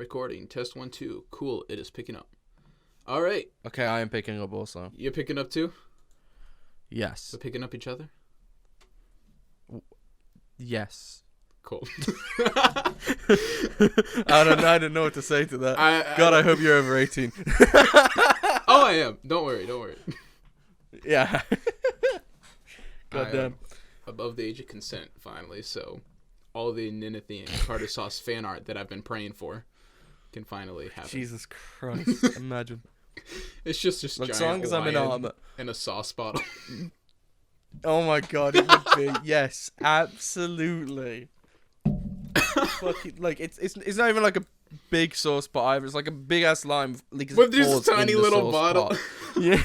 Recording. Test 1, 2. Cool. It is picking up. All right. Okay, I am picking up also. You're picking up too? Yes. We're picking up each other? Yes. Cool. I don't know what to say to that. I hope you're over 18. Oh, I am. Don't worry. Yeah. Goddamn. Above the age of consent, finally. So all the Ninethie and Carter Sauce fan art that I've been praying for can finally happen. Jesus Christ. Imagine. It's just this giant long as I'm in armor and a sauce bottle. Oh my god, it would be. Yes, absolutely. Fucking, like it's not even like a big sauce pot either. It's like a big ass lime with this tiny little bottle. Yeah.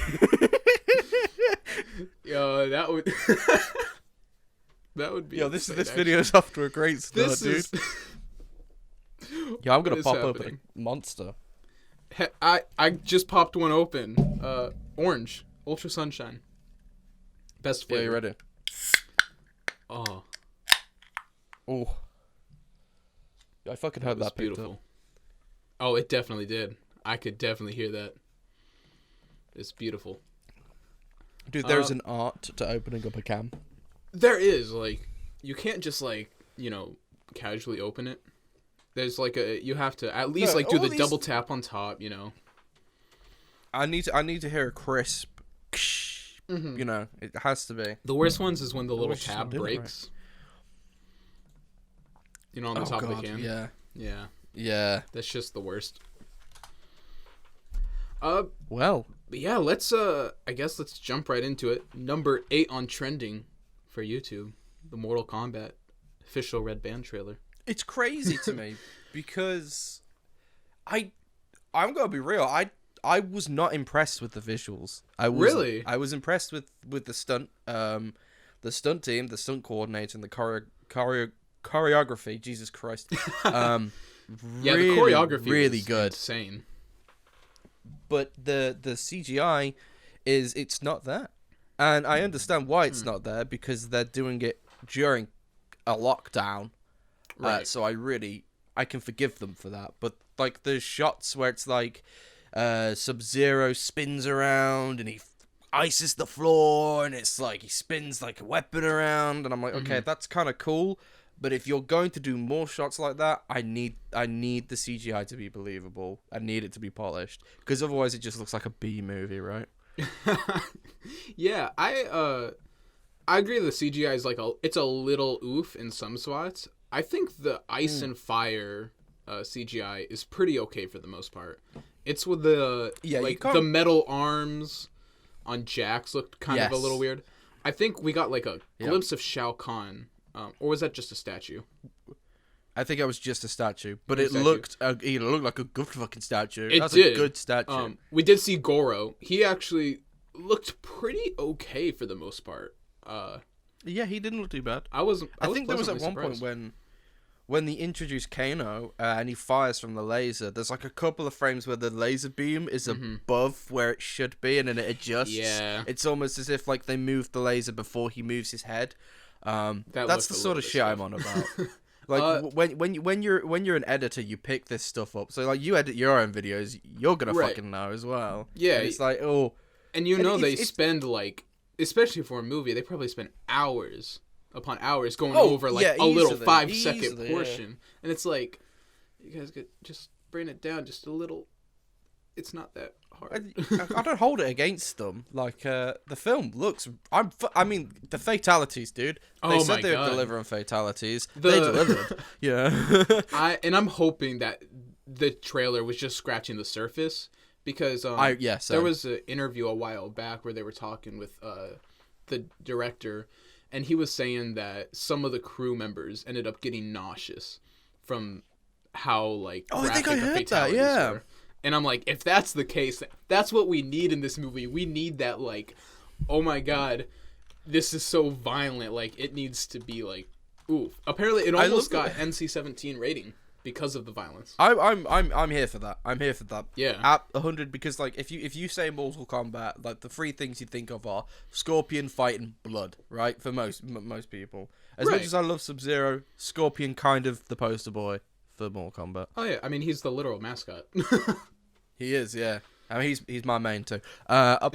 Yo, that would be. Yo, this video's off to a great start, dude. Yo, I'm gonna pop open a monster. I just popped one open. Orange Ultra Sunshine. Best flavor. Yeah, you ready? Oh. I fucking heard that beautiful. Up. Oh, it definitely did. I could definitely hear that. It's beautiful. Dude, there's an art to opening up a can. There is, like, you can't just, like, casually open it. There's like you have to at least do the double tap on top, I need to hear a crisp. Mm-hmm. It has to be. The worst ones is when the little tab breaks. Right. On the top of the can. Yeah. That's just the worst. Well. But yeah, let's jump right into it. Number 8 on trending for YouTube, the Mortal Kombat official red band trailer. It's crazy to me because I'm gonna be real. I was not impressed with the visuals. I was impressed with the stunt team, the stunt coordinator, and the choreography. Jesus Christ. Yeah, the choreography really is good, insane. But the CGI it's not there, and I understand why it's not there because they're doing it during a lockdown. Right. So I can forgive them for that. But like the shots where it's like Sub-Zero spins around and he ices the floor and it's like he spins like a weapon around and I'm like, okay, that's kind of cool. But if you're going to do more shots like that, I need the CGI to be believable. I need it to be polished because otherwise it just looks like a B movie, right? Yeah, I agree. The CGI is it's a little oof in some spots. I think the ice and fire CGI is pretty okay for the most part. It's with the the metal arms on Jax looked kind of a little weird. I think we got like a glimpse of Shao Kahn, or was that just a statue? I think it was just a statue, but it looked like a good fucking statue. That's a good statue. We did see Goro. He actually looked pretty okay for the most part. Yeah, he didn't look too bad. I think there was at one point when they introduced Kano and he fires from the laser. There's like a couple of frames where the laser beam is above where it should be, and then it adjusts. Yeah, it's almost as if like they moved the laser before he moves his head. That's the sort of shit I'm on about. Like when you're an editor, you pick this stuff up. So like you edit your own videos, you're gonna fucking know as well. Yeah, and it's like and they spend like. Especially for a movie, they probably spend hours upon hours going over like a little 5-second portion. And it's like, you guys could just bring it down just a little. It's not that hard. I don't hold it against them. Like, the film looks... I mean, the fatalities, dude. They said they would deliver on fatalities. They delivered. Yeah. I'm hoping that the trailer was just scratching the surface. Because there was an interview a while back where they were talking with the director, and he was saying that some of the crew members ended up getting nauseous from how graphic the fatalities were. And I'm like, if that's the case, that's what we need in this movie. We need that oh my god, this is so violent. Like it needs to be ooh. Apparently, it almost got NC-17 rating. Because of the violence. I'm here for that. I'm here for that. Yeah. At 100 because if you say Mortal Kombat, the three things you think of are Scorpion, fight, and blood, right? For most people. As much as I love Sub-Zero, Scorpion kind of the poster boy for Mortal Kombat. Oh yeah, I mean he's the literal mascot. He is, yeah. I mean he's my main too. Do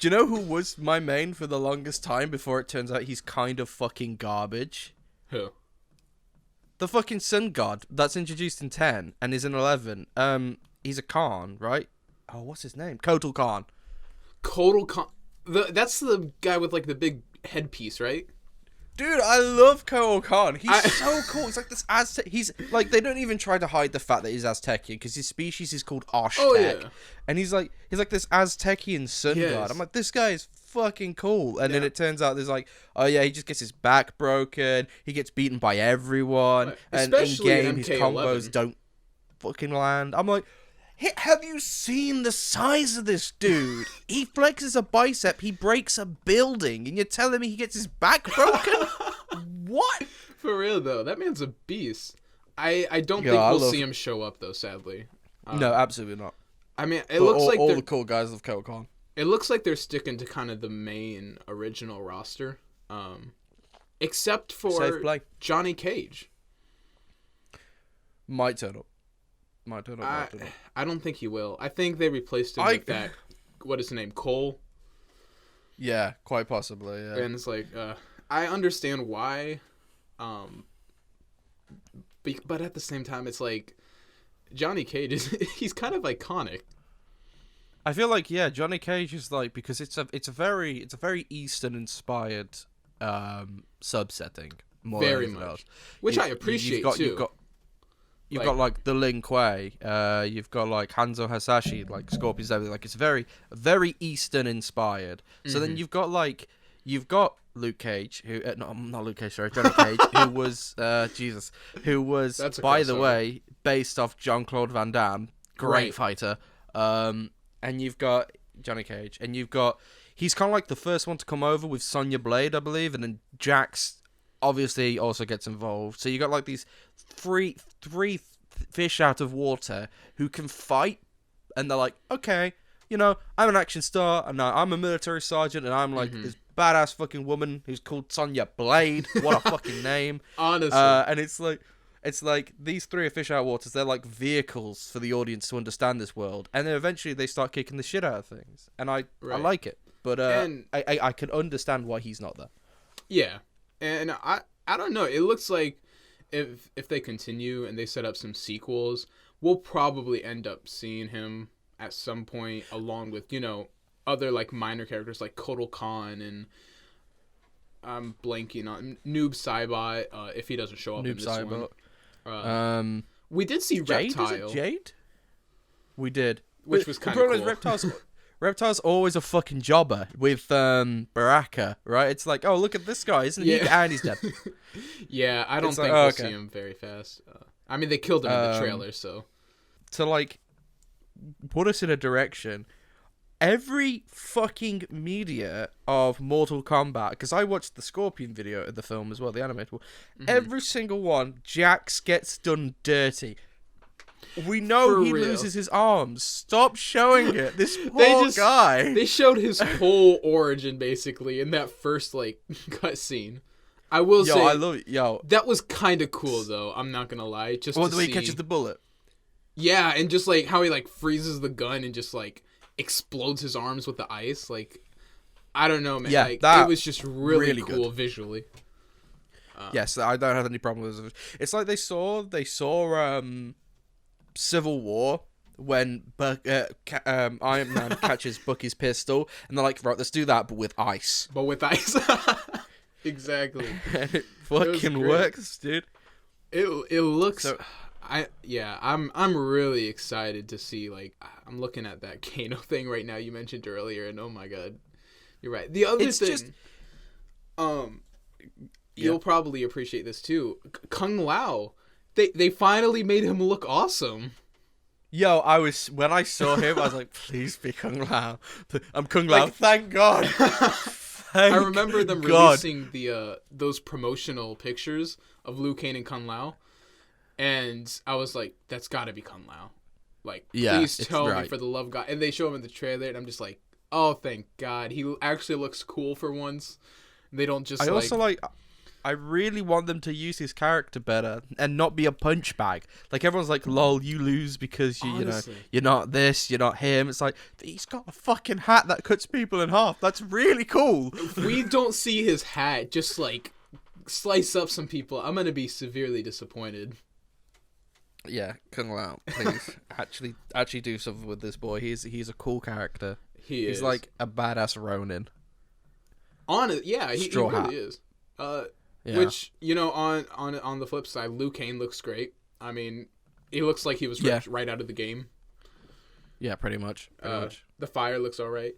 you know who was my main for the longest time before it turns out he's kind of fucking garbage? Who? The fucking sun god that's introduced in 10 and is in 11. He's a Khan, right? Oh, what's his name? Kotal Khan. Kotal Khan. That's the guy with like the big headpiece, right? Dude, I love Kotal Khan. He's so cool. He's like this Aztec. He's like, they don't even try to hide the fact that he's Aztecian because his species is called Oshtek. Oh, yeah. And he's like this Aztecian sun god. I'm like, this guy is fucking cool. And then it turns out there's like, oh yeah, he just gets his back broken. He gets beaten by everyone. And in game, his combos don't fucking land. I'm like, have you seen the size of this dude? He flexes a bicep, he breaks a building, and you're telling me he gets his back broken? What? For real, though. That man's a beast. I don't think we'll see him show up, though, sadly. No, absolutely not. I mean, it looks like all the cool guys love Kotal Khan. It looks like they're sticking to kind of the main original roster. Except for Johnny Cage. Might turn up. I don't think he will. I think they replaced him with that. What is his name? Cole. Yeah, quite possibly. Yeah. And it's like, I understand why, but at the same time, it's like Johnny Cage he's kind of iconic. I feel like Johnny Cage is like, because it's a very Eastern inspired subsetting more very than much, else. Which I appreciate too. You've got like the Lin Kuei, you've got like Hanzo Hasashi, like Scorpion's everything. Like it's very Eastern inspired. So then you've got Luke Cage, who not Luke Cage, sorry, Johnny Cage, who was who was by the way based off Jean-Claude Van Damme, great fighter. And you've got Johnny Cage, and he's kind of like the first one to come over with Sonya Blade, I believe, and then Jax obviously also gets involved. So you got like these three fish out of water who can fight, and they're like, okay, I'm an action star, and I'm a military sergeant, and I'm like this badass fucking woman who's called Sonya Blade. What a fucking name. Honestly. And it's like these three fish out of waters, they're like vehicles for the audience to understand this world, and then eventually they start kicking the shit out of things, and I like it, but I can understand why he's not there. Yeah. And I don't know. It looks like if they continue and they set up some sequels, we'll probably end up seeing him at some point along with, other like minor characters like Kotal Khan, and I'm blanking on Noob Saibot if he doesn't show up in this one. We did see Jade? Reptile. Is it Jade? We did. Which was kind of cool. Reptile's always a fucking jobber with Baraka, right? It's like, oh, look at this guy, isn't he? And he's dead. Yeah, I don't think we'll see him very fast. I mean, they killed him in the trailer, so. To, like, put us in a direction, every fucking media of Mortal Kombat, because I watched the Scorpion video of the film as well, the animated one, every single one, Jax gets done dirty. We know he loses his arms. Stop showing it. This poor guy. They showed his whole origin basically in that first cutscene. I will say, I love it. That was kind of cool though. I'm not gonna lie. Just the way he catches the bullet. Yeah, and just like how he freezes the gun and just explodes his arms with the ice. I don't know, man. Yeah, it was just really cool good. Visually. Yes, I don't have any problem with it. It's like they saw Civil War when Iron Man catches Bucky's pistol, and they're like, right, let's do that, but with ice. Exactly. And it fucking works, dude. It looks. So, I'm really excited to see. I'm looking at that Kano thing right now you mentioned earlier, and oh my god, you're right. The other thing, you'll probably appreciate this too. Kung Lao. They finally made him look awesome. Yo, when I saw him, I was like, please be Kung Lao. I'm Kung Lao. Thank God. I remember them releasing those promotional pictures of Liu Kang and Kung Lao, and I was like, that's got to be Kung Lao. Please tell me for the love of God. And they show him in the trailer, and I'm just like, oh, thank God. He actually looks cool for once. They don't just I I really want them to use his character better and not be a punch bag. Like, everyone's like, lol, you lose because you're not this, you're not him. It's like, he's got a fucking hat that cuts people in half. That's really cool. If we don't see his hat just, like, slice up some people, I'm going to be severely disappointed. Yeah, Kung Lao, please. actually do something with this boy. He's a cool character. He's like a badass Ronin. He really is. Which, on the flip side, Liu Kang looks great. I mean, he looks like he was ripped right out of the game. Yeah, pretty much. The fire looks all right.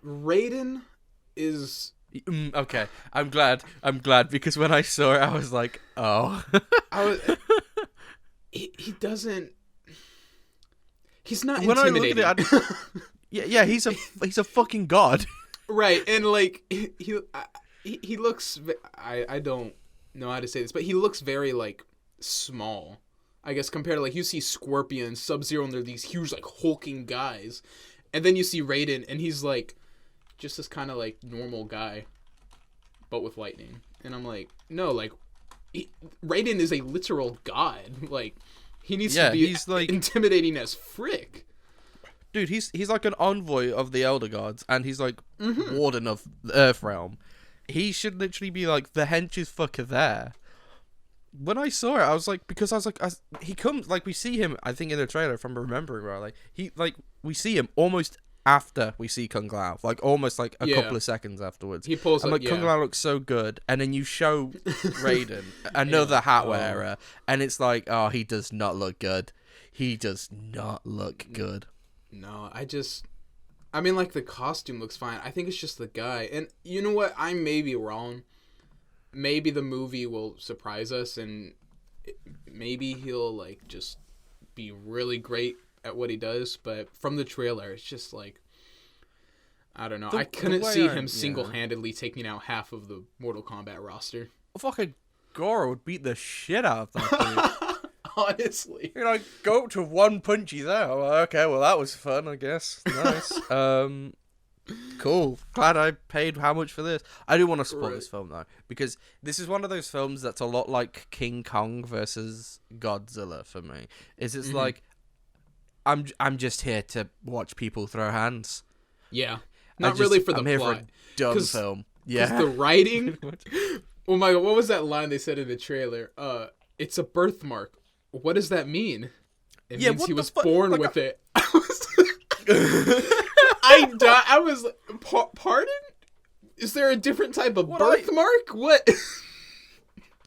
Raiden is... Okay, I'm glad because when I saw it, I was like, oh. He doesn't... He's not intimidating. When I look at it, he's a fucking god. Right, and like he looks. I don't know how to say this, but he looks very like small. I guess compared to like you see Scorpion, Sub-Zero, and they're these huge like hulking guys, and then you see Raiden, and he's like just this kind of like normal guy, but with lightning. And I'm like, no, like Raiden is a literal god. Like he needs to be he's like intimidating as frick. Dude, he's like an envoy of the Elder Gods, and he's like warden of the Earth Realm. He should literally be like the hench's fucker there. When I saw it, I was like, he comes, like, we see him, I think in the trailer, if I'm remembering right, we see him almost after we see Kung Lao, like almost like a couple of seconds afterwards. He pulls up, Kung Lao looks so good, and then you show Raiden, another hat wearer, and it's like, oh, he does not look good. He does not look good. No, I mean, like, the costume looks fine. I think it's just the guy. And you know what? I may be wrong. Maybe the movie will surprise us, and maybe he'll, like, just be really great at what he does. But from the trailer, it's just, like, I don't know. I couldn't see him single-handedly taking out half of the Mortal Kombat roster. Fucking Goro would beat the shit out of that dude. Honestly. Go to one punchy there. I'm like, okay, well, that was fun, I guess. Nice. Cool. Glad I paid how much for this. I do want to spoil this film, though, because this is one of those films that's a lot like King Kong versus Godzilla for me. It's like, I'm just here to watch people throw hands. Yeah. Not really for the I'm plot. Here for a dumb film. Yeah. Because the writing... Oh my god, what was that line they said in the trailer? It's a birthmark. What does that mean? It means he was born with it. I was like, pardon? Is there a different type of birthmark? What?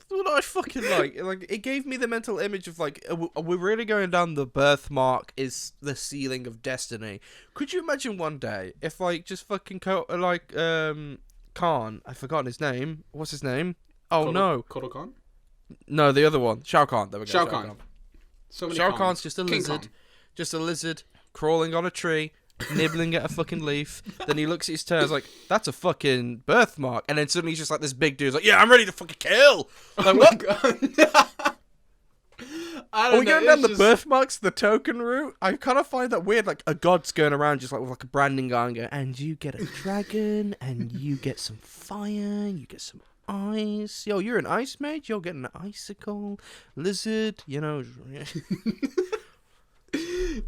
What I fucking like, it gave me the mental image of like, we're really going down the birthmark is the ceiling of destiny. Could you imagine one day if like just fucking Khan, I've forgotten his name. What's his name? Oh no, Kotal Khan? No, the other one, Shao Kahn. There we go. Shao Kahn. So many Shao Kahn's just a lizard crawling on a tree, nibbling at a fucking leaf. Then he looks at his toes like, that's a fucking birthmark. And then suddenly he's just like this big dude's like, yeah, I'm ready to fucking kill. Like, what? I don't know. Are we going down the birthmarks, the token route? I kind of find that weird, like a god's going around just like with like a branding guy and going, and you get a dragon, and you get some fire, you get some ice. Yo, you're an ice mage? You'll get an icicle. Lizard,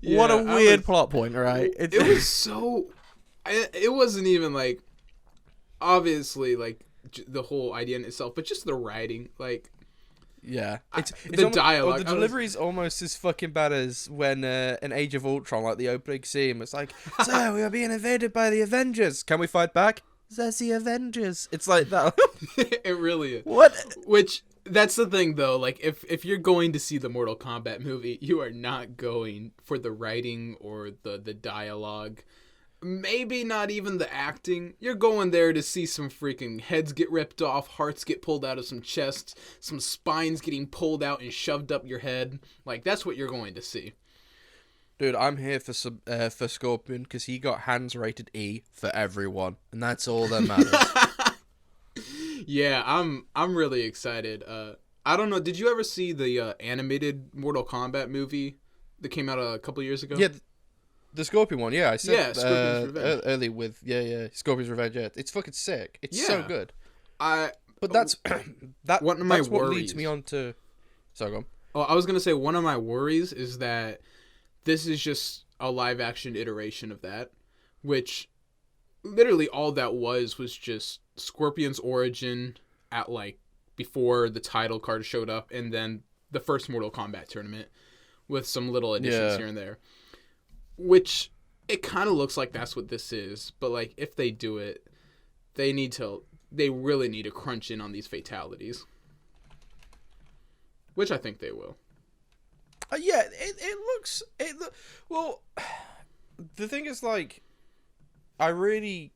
What a weird plot point, right? It was so... It wasn't even, like... Obviously, like, the whole idea in itself, but just the writing, like... Yeah. It's the dialogue. The delivery's almost as fucking bad as when in Age of Ultron, like the opening scene, it's like, so we are being invaded by the Avengers. Can we fight back? There's the Avengers. It's like that. It really is. What? Which, that's the thing, though. Like, if you're going to see the Mortal Kombat movie, you are not going for the writing or the dialogue. Maybe not even the acting. You're going there to see some freaking heads get ripped off, hearts get pulled out of some chests, some spines getting pulled out and shoved up your head. Like, that's what you're going to see. Dude, I'm here for Scorpion because he got hands rated E for everyone, and that's all that matters. Yeah, I'm really excited. I don't know. Did you ever see the animated Mortal Kombat movie that came out a couple years ago? Yeah, the Scorpion one. Yeah, I said Scorpion's Revenge. early with Scorpion's Revenge. Yeah, it's fucking sick. It's so good. But that's that's one of my what worries leads me on to. Sorry, go on. Oh, I was gonna say one of my worries is that this is just a live action iteration of that, which literally all that was just Scorpion's origin at like before the title card showed up, and then the first Mortal Kombat tournament with some little additions here and there. Which it kind of looks like that's what this is, but like if they do it, they really need to crunch in on these fatalities, which I think they will. Yeah, well. The thing is, like, I really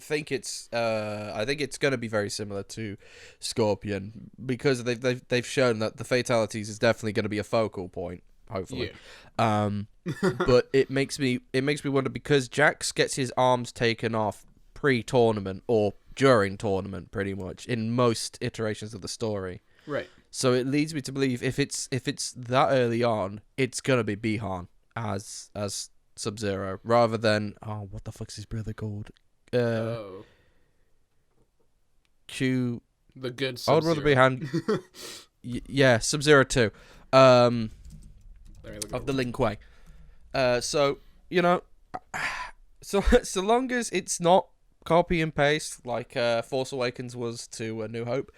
think it's going to be very similar to Scorpion because they've shown that the fatalities is definitely going to be a focal point. Hopefully, but it makes me wonder because Jax gets his arms taken off pre-tournament or during tournament, pretty much in most iterations of the story. Right. So it leads me to believe if it's that early on, it's gonna be Bihan as Sub-Zero rather than what the fuck's his brother called? Q. The good Sub-Zero. I would rather Bihan. Yeah, Sub-Zero 2. Of the Lin Kuei. So, you know, so long as it's not copy and paste like Force Awakens was to New Hope,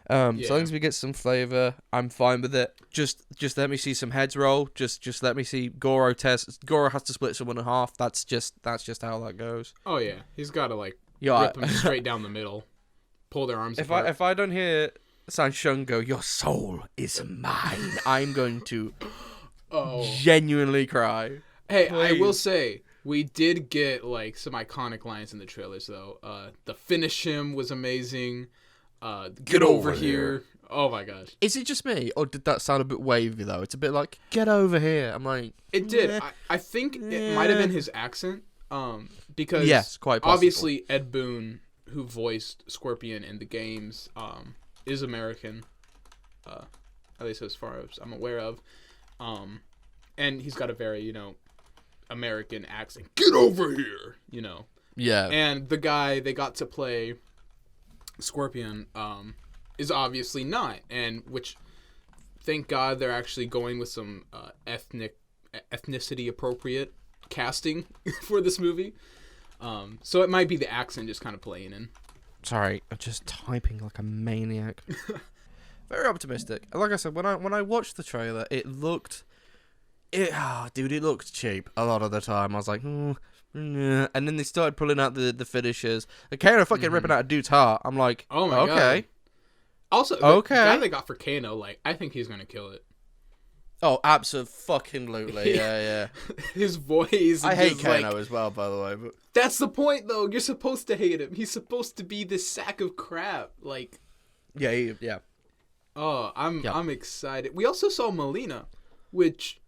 so long as we get some flavor, I'm fine with it. Just let me see some heads roll. Just let me see Goro test. Goro has to split someone in half. That's just how that goes. Oh yeah, he's got to like rip them straight down the middle, pull their arms apart. If I don't hear Sanshun go, "Your soul is mine," I'm going to genuinely cry. Hey, please. I will say we did get like some iconic lines in the trailers though. The finish him was amazing. Get over here. Oh my gosh. Is it just me, or did that sound a bit wavy though? It's a bit like "get over here." I'm like, it did. I think it might have been his accent. Because yes, quite possible. Obviously Ed Boon, who voiced Scorpion in the games, is American. At least as far as I'm aware of. And he's got a very, American accent. Get over here, Yeah. And the guy they got to play Scorpion, is obviously not, and which, thank God, they're actually going with some ethnicity appropriate casting for this movie. So it might be the accent just kind of playing in. Sorry, I'm just typing like a maniac. Very optimistic. Like I said, when I watched the trailer, it looked cheap a lot of the time. I was like, and then they started pulling out the finishers. They Kano fucking ripping out a dude's heart. I'm like, oh my god. Also, the guy they got for Kano, like, I think he's gonna kill it. Oh, absolutely. Yeah. His voice. I hate Kano as well, by the way. But that's the point, though. You're supposed to hate him. He's supposed to be this sack of crap. Like, yeah. Oh, I'm excited. We also saw Melina, which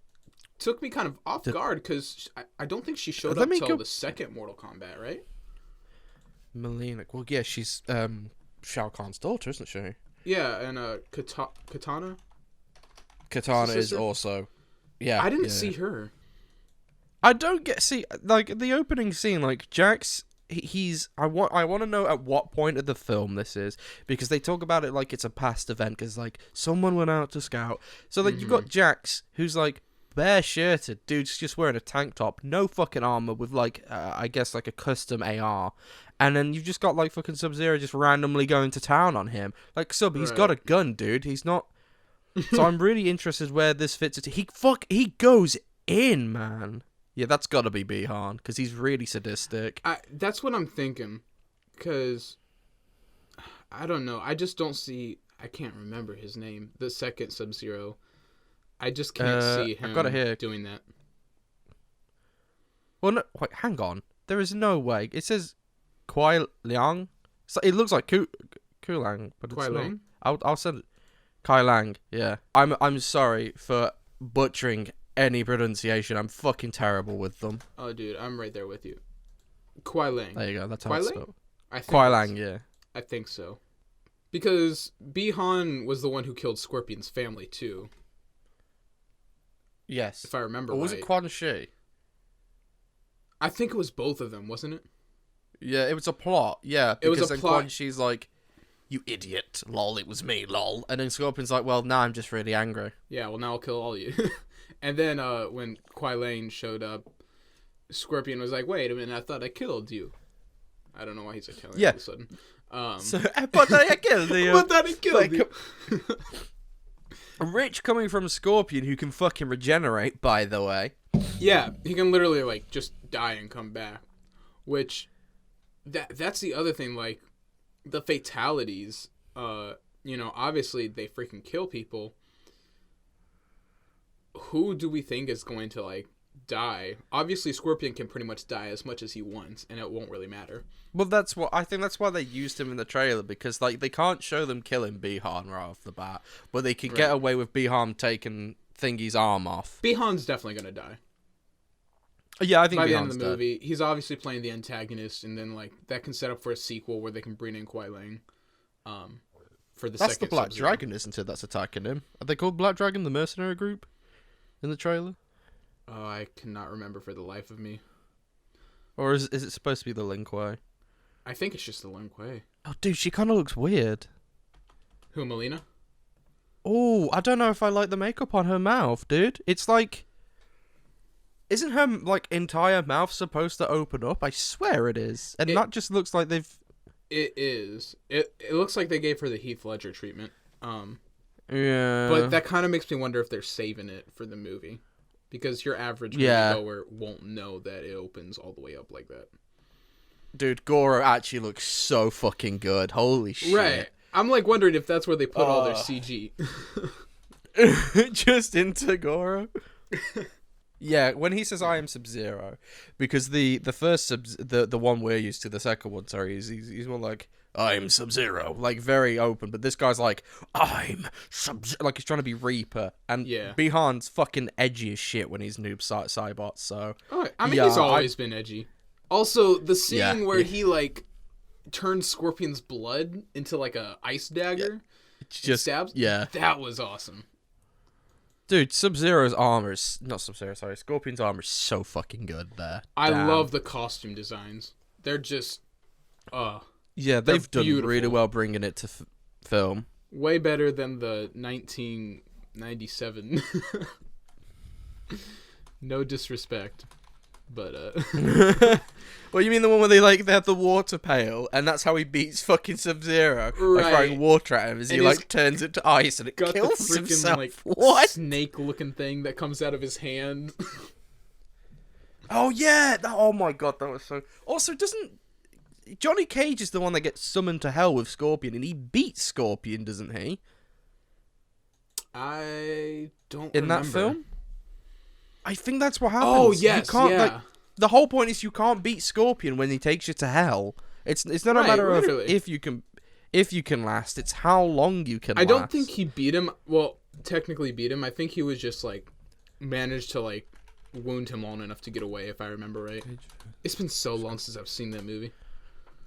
took me kind of off guard because I don't think she showed up till the second Mortal Kombat, right? Melina. Well, yeah, she's Shao Kahn's daughter, isn't she? Yeah, and Katana. Katana is also, yeah. I didn't see her. I don't like the opening scene. Like Jax, I want to know at what point of the film this is because they talk about it like it's a past event because like someone went out to scout. So like you've got Jax who's like bare shirted, dude's just wearing a tank top, no fucking armor with like I guess like a custom AR. And then you've just got like fucking Sub-Zero just randomly going to town on him. Like he's got a gun, dude. He's not. So I'm really interested where this fits. He goes in, man. Yeah, that's got to be Bihan because he's really sadistic. That's what I'm thinking. Because I don't know. I just don't see. I can't remember his name. The second Sub-Zero. I just can't see him doing that. Well, no, wait, hang on. There is no way. It says Kuai Liang. So it looks like Kulang, but it's not. I'll send it. Kai Lang, yeah. I'm sorry for butchering any pronunciation. I'm fucking terrible with them. Oh, dude, I'm right there with you. Kuai Lang. There you go. That's how it's spelled. Kuai Lang, yeah. I think so. Because Bihan was the one who killed Scorpion's family, too. Yes. If I remember right. Or was it Quan Shi? I think it was both of them, wasn't it? Yeah, it was a plot. Yeah, because then Quan Shi's like, you idiot, lol, it was me, lol. And then Scorpion's like, well, nah, I'm just really angry. Yeah, well, now I'll kill all of you. And then when Quailang showed up, Scorpion was like, wait a minute, I thought I killed you. I don't know why he's Italian all of a sudden. But I killed you. But I killed you. Rich coming from Scorpion, who can fucking regenerate, by the way. Yeah, he can literally, like, just die and come back. Which, that's the other thing, like, the fatalities, obviously they freaking kill people. Who do we think is going to, like, die? Obviously, Scorpion can pretty much die as much as he wants, and it won't really matter. Well, I think that's why they used him in the trailer, because, like, they can't show them killing Bihan right off the bat, but they can get away with Bihan taking Thingy's arm off. Bihan's definitely gonna die. Yeah, I think by the end of the movie, he's obviously playing the antagonist, and then like that can set up for a sequel where they can bring in Quailang. For the that's second the Black Sub-Zero. Dragon, isn't it? That's attacking him. Are they called Black Dragon, the mercenary group, in the trailer? Oh, I cannot remember for the life of me. Or is it supposed to be the Lin Kuei? I think it's just the Lin Kuei. Oh, dude, she kind of looks weird. Who, Melina? Oh, I don't know if I like the makeup on her mouth, dude. It's like... Isn't her, like, entire mouth supposed to open up? I swear it is. And that just looks like they've... It is. It looks like they gave her the Heath Ledger treatment. Yeah. But that kind of makes me wonder if they're saving it for the movie. Because your average moviegoer won't know that it opens all the way up like that. Dude, Goro actually looks so fucking good. Holy shit. Right. I'm, like, wondering if that's where they put all their CG. Just into Goro? Yeah, when he says I am Sub-Zero, because the first the one we're used to, the second one, sorry, he's more like I'm Sub-Zero, like very open, but this guy's like I'm Sub-Zero, like he's trying to be Reaper, and Bihan's fucking edgy as shit when he's Noob Saibot, so I mean he's always been edgy. Also, the scene where he like turns Scorpion's blood into like a ice dagger, just stabs, that was awesome. Dude, Sub-Zero's armor is... Not Sub-Zero, sorry. Scorpion's armor is so fucking good there. I love the costume designs. They're just... yeah, they've done really well bringing it to film. Way better than the 1997. No disrespect. But, Well, you mean the one where they have the water pail, and that's how he beats fucking Sub-Zero by throwing water at him as he turns it to ice and it kills himself. Like, what? Snake-looking thing that comes out of his hand. Oh yeah! Oh my god, that was so... Also, doesn't... Johnny Cage is the one that gets summoned to hell with Scorpion, and he beats Scorpion, doesn't he? I don't remember. In that film? I think that's what happens. Oh, yes, the whole point is you can't beat Scorpion when he takes you to hell. It's not a matter of if you can last, it's how long you can last. I don't think he beat him. Well, technically beat him. I think he was just, like, managed to, like, wound him long enough to get away, if I remember right. It's been so long since I've seen that movie.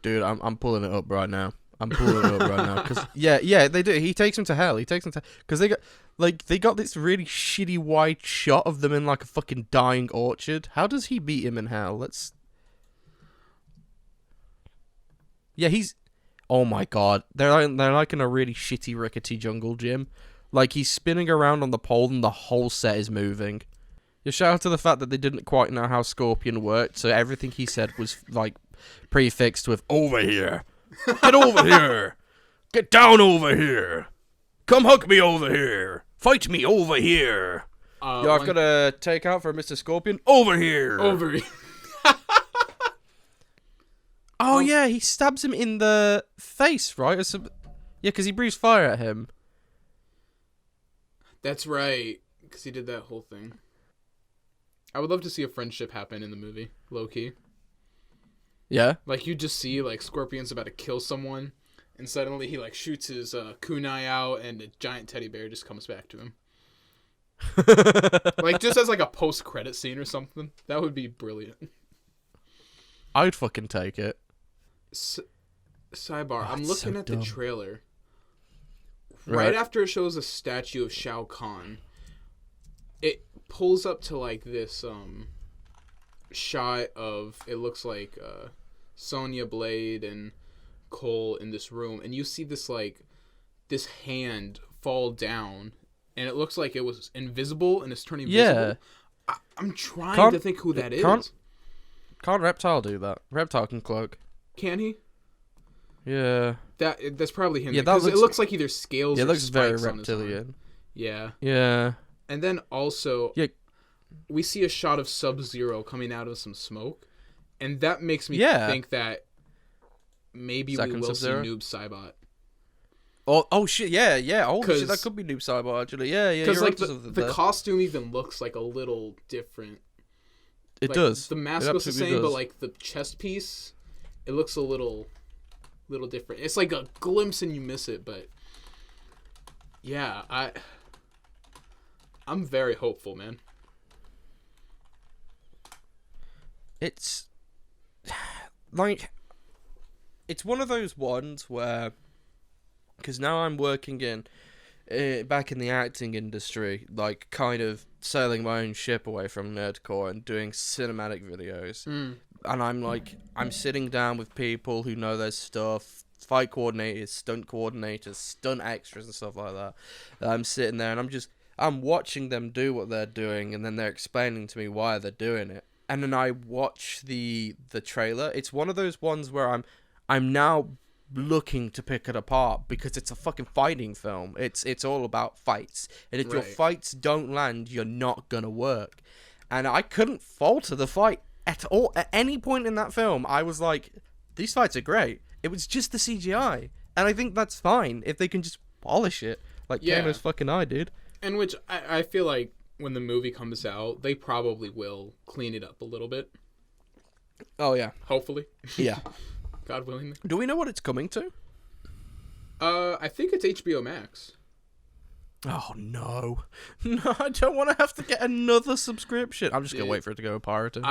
Dude, I'm pulling it up right now. Cause yeah, they do. He takes him to hell. Because they got this really shitty wide shot of them in like a fucking dying orchard. How does he beat him in hell? He's... Oh my god, they're like in a really shitty rickety jungle gym. Like he's spinning around on the pole and the whole set is moving. You shout out to the fact that they didn't quite know how Scorpion worked, so everything he said was like prefixed with "over here." Get over here! Get down over here! Come hug me over here! Fight me over here! Yo, I've got a takeout for Mr. Scorpion. Over here! Over here. Oh, yeah, he stabs him in the face, right? Yeah, because he breathes fire at him. That's right, because he did that whole thing. I would love to see a friendship happen in the movie, low-key. Yeah? Like, you just see, like, Scorpion's about to kill someone, and suddenly he, like, shoots his kunai out, and a giant teddy bear just comes back to him. Like, just as, like, a post-credit scene or something. That would be brilliant. I'd fucking take it. Sidebar, I'm looking at the trailer. Right after it shows a statue of Shao Kahn, it pulls up to, like, this, shot of, it looks like, Sonya Blade and Cole in this room, and you see this hand fall down, and it looks like it was invisible and it's turning visible. I'm trying to think who that is. Can't Reptile do that? Reptile can cloak. Can he? Yeah. That's probably him. Yeah, because it looks like either scales or looks very spikes reptilian. Yeah. Yeah. And then also, we see a shot of Sub-Zero coming out of some smoke, and that makes me think that maybe we will see Noob Saibot. Oh shit! Yeah. Oh shit, that could be Noob Saibot actually. Yeah. Because like the costume even looks like a little different. It does. The mask looks the same, but like the chest piece, it looks a little different. It's like a glimpse and you miss it, but yeah, I'm very hopeful, man. It's like, it's one of those ones where, because now I'm working back in the acting industry, like kind of sailing my own ship away from nerdcore and doing cinematic videos. And I'm sitting down with people who know their stuff, fight coordinators, stunt extras and stuff like that. I'm sitting there and I'm watching them do what they're doing, and then they're explaining to me why they're doing it. And then I watch the trailer. It's one of those ones where I'm now looking to pick it apart because it's a fucking fighting film. It's all about fights, and if your fights don't land, you're not gonna work. And I couldn't falter the fight at all. At any point in that film, I was like, these fights are great. It was just the CGI, and I think that's fine if they can just polish it like Kano's fucking eye did. And which I feel like when the movie comes out, they probably will clean it up a little bit. Oh yeah, hopefully. Yeah. God willing. Do we know what it's coming to? I think it's HBO Max. Oh no, no! I don't want to have to get another subscription. I'm just gonna wait for it to go pirated.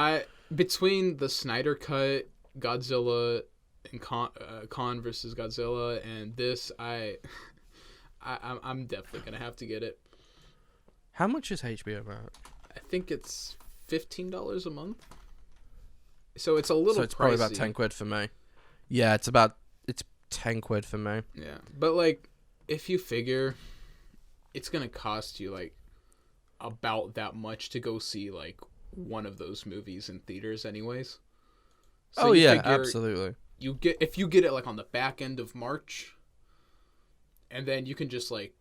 Between the Snyder Cut, Godzilla, and Kong versus Godzilla, and this, I'm definitely gonna have to get it. How much is HBO Max? I think it's $15 a month. So it's a little. So it's pricey. Probably about 10 quid for me. Yeah, it's 10 quid for me. Yeah, but like, if you figure, it's gonna cost you like about that much to go see like one of those movies in theaters, anyways. So absolutely. If you get it like on the back end of March, and then you can just like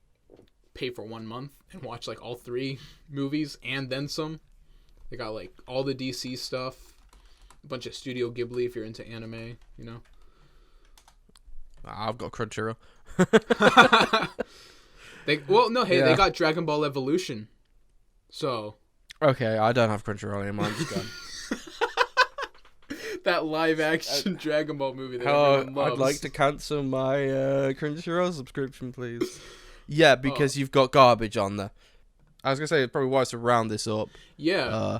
pay for 1 month and watch like all 3 movies and then some. They got like all the DC stuff, a bunch of Studio Ghibli if you're into anime, you know. I've got Crunchyroll. They got Dragon Ball Evolution. So. Okay, I don't have Crunchyroll anymore. I'm just gone. That live action Dragon Ball movie that everyone loves. I'd like to cancel my Crunchyroll subscription, please. Yeah, because you've got garbage on there. I was gonna say it's probably wise to round this up. Yeah.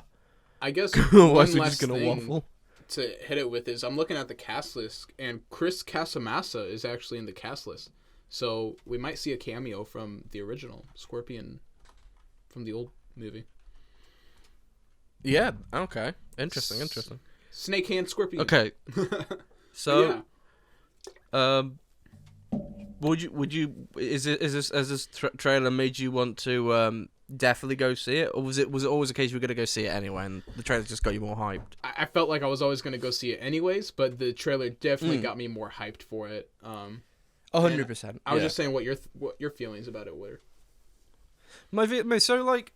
I guess one last just gonna waffle to hit it with is I'm looking at the cast list, and Chris Casamassa is actually in the cast list. So we might see a cameo from the original Scorpion from the old movie. Yeah. Okay. Interesting. Snake Hand Scorpion. Okay. So, would you? Is this trailer made you want to definitely go see it, or was it always a case you were gonna go see it anyway, and the trailer just got you more hyped? I felt like I was always gonna go see it anyways, but the trailer definitely got me more hyped for it. 100%. I was just saying what your feelings about it were. So like,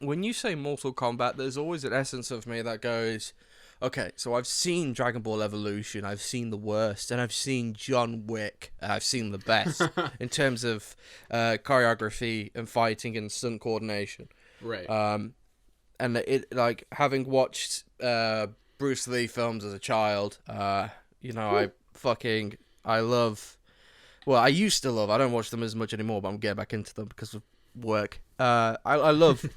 when you say Mortal Kombat, there's always an essence of me that goes, okay, so I've seen Dragon Ball Evolution, I've seen the worst, and I've seen John Wick, and I've seen the best in terms of choreography and fighting and stunt coordination. Right. And it, like, having watched Bruce Lee films as a child, I love. Well, I used to love. I don't watch them as much anymore, but I'm getting back into them because of work. I love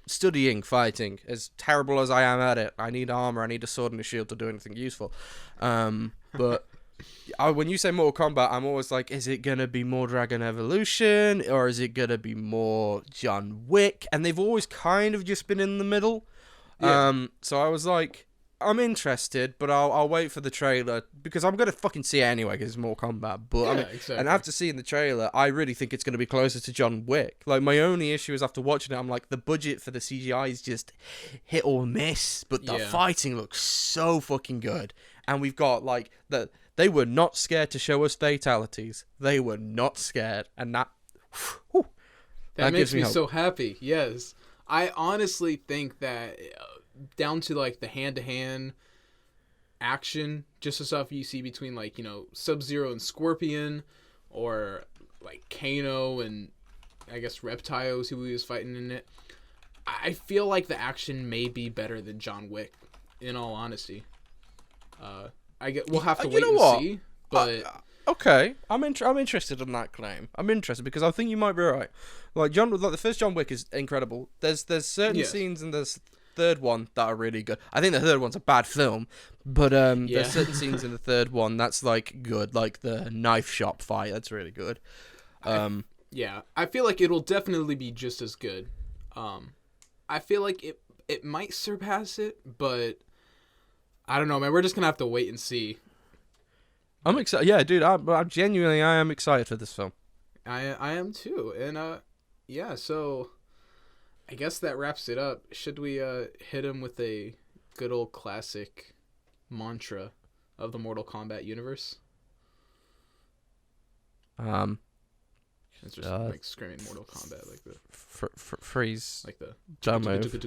studying fighting. As terrible as I am at it, I need armor, I need a sword and a shield to do anything useful. But when you say Mortal Kombat, I'm always like, is it gonna be more Dragon Evolution, or is it gonna be more John Wick? And they've always kind of just been in the middle. Yeah. So I was like, I'm interested, but I'll wait for the trailer because I'm gonna fucking see it anyway because it's Mortal Kombat. But exactly. And after seeing the trailer, I really think it's gonna be closer to John Wick. Like my only issue is after watching it, I'm like the budget for the CGI is just hit or miss, but the fighting looks so fucking good, and we've got like they were not scared to show us fatalities. They were not scared, and that makes me so happy. Yes, I honestly think that. Down to like the hand-to-hand action, just the stuff you see between like, you know, Sub-Zero and Scorpion, or like Kano and I guess Reptiles who he was fighting in it. I feel like the action may be better than John Wick, in all honesty. We'll have to wait and see. But okay, I'm interested in that claim. I'm interested because I think you might be right. Like the first John Wick is incredible. There's certain scenes in this third one that are really good. I think the third one's a bad film, but there's certain scenes in the third one that's like good, like the knife shop fight. That's really good. I feel like it'll definitely be just as good. I feel like it might surpass it, but I don't know, man. We're just gonna have to wait and see. I'm excited. Yeah, dude. I'm genuinely I am excited for this film. I am too, and so. I guess that wraps it up. Should we hit him with a good old classic mantra of the Mortal Kombat universe? It's just like screaming Mortal Kombat, like the freeze, like the jump move. Mortal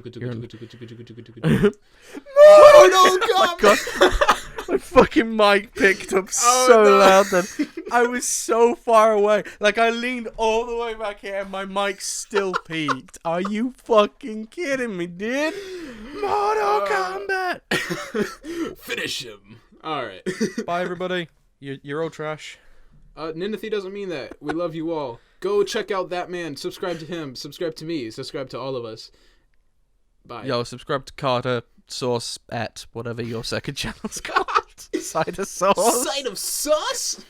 Kombat. My fucking mic picked up so loud then. I was so far away. Like, I leaned all the way back here and my mic still peaked. Are you fucking kidding me, dude? Mortal Kombat! Finish him. Alright. Bye, everybody. You're all trash. Ninethie doesn't mean that. We love you all. Go check out that man. Subscribe to him. Subscribe to me. Subscribe to all of us. Bye. Yo, subscribe to Carter, Sauce, at whatever your second channel's called. Side of sauce. Side of sauce?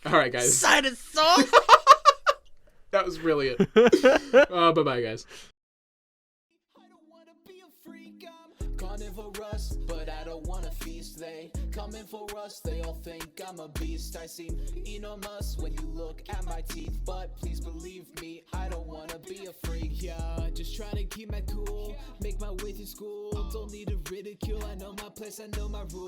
Alright, guys. Side of sauce? That was brilliant. Bye-bye, guys. I don't wanna be a freak, I'm carnivorous, but I don't wanna feast. They coming for us, they all think I'm a beast. I seem enormous when you look at my teeth, but please believe me, I don't wanna be a freak. Yeah, just trying to keep my cool, make my way through school. Don't need to ridicule, I know my place, I know my rules.